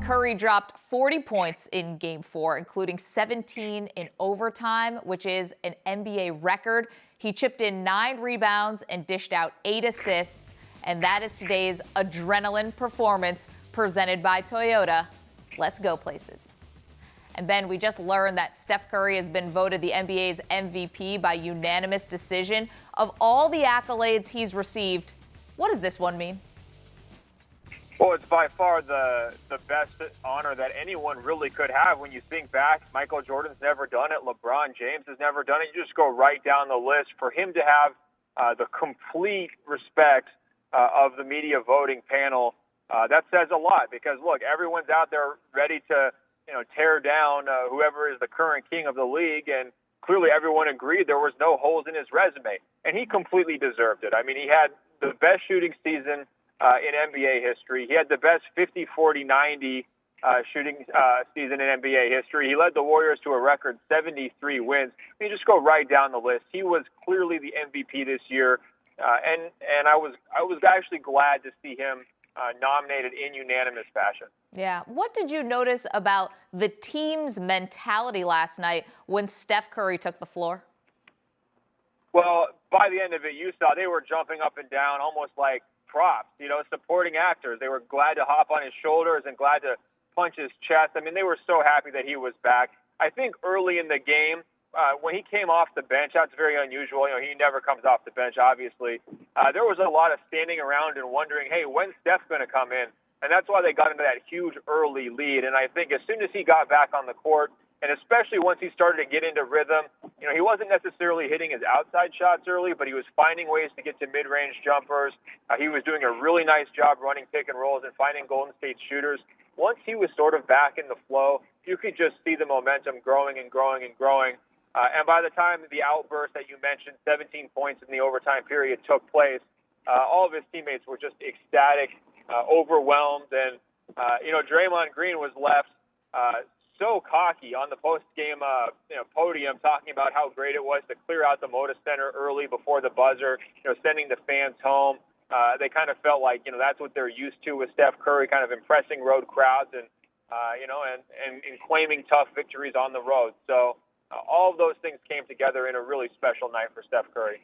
Curry dropped 40 points in Game 4, including 17 in overtime, which is an NBA record. He chipped in 9 rebounds and dished out 8 assists. And that is today's adrenaline performance presented by Toyota. Let's go places. And Ben, we just learned that Steph Curry has been voted the NBA's MVP by unanimous decision. Of all the accolades he's received, what does this one mean? Well, it's by far the best honor that anyone really could have when you think back. Michael Jordan's never done it. LeBron James has never done it. You just go right down the list. For him to have the complete respect of the media voting panel, that says a lot because, look, everyone's out there ready to tear down whoever is the current king of the league, and clearly everyone agreed there was no holes in his resume, and he completely deserved it. I mean, he had the best shooting season in NBA history. He had the best 50, 40, 90 shooting season in NBA history. He led the Warriors to a record 73 wins. I mean, just go right down the list. He was clearly the MVP this year, and I was actually glad to see him nominated in unanimous fashion. Yeah. What did you notice about the team's mentality last night when Steph Curry took the floor? Well, by the end of it, you saw they were jumping up and down almost like props, supporting actors. They were glad to hop on his shoulders and glad to punch his chest. I mean, they were so happy that he was back. I think early in the game, when he came off the bench, that's very unusual. He never comes off the bench, obviously. There was a lot of standing around and wondering, hey, when's Steph going to come in? And that's why they got into that huge early lead. And I think as soon as he got back on the court, and especially once he started to get into rhythm, he wasn't necessarily hitting his outside shots early, but he was finding ways to get to mid-range jumpers. He was doing a really nice job running pick and rolls and finding Golden State shooters. Once he was sort of back in the flow, you could just see the momentum growing and growing and growing. And by the time the outburst that you mentioned, 17 points in the overtime period, took place, all of his teammates were just ecstatic, overwhelmed. And, Draymond Green was left so cocky on the post-game podium, talking about how great it was to clear out the Moda Center early before the buzzer, sending the fans home. They kind of felt like, that's what they're used to with Steph Curry, kind of impressing road crowds and claiming tough victories on the road. So all of those things came together in a really special night for Steph Curry.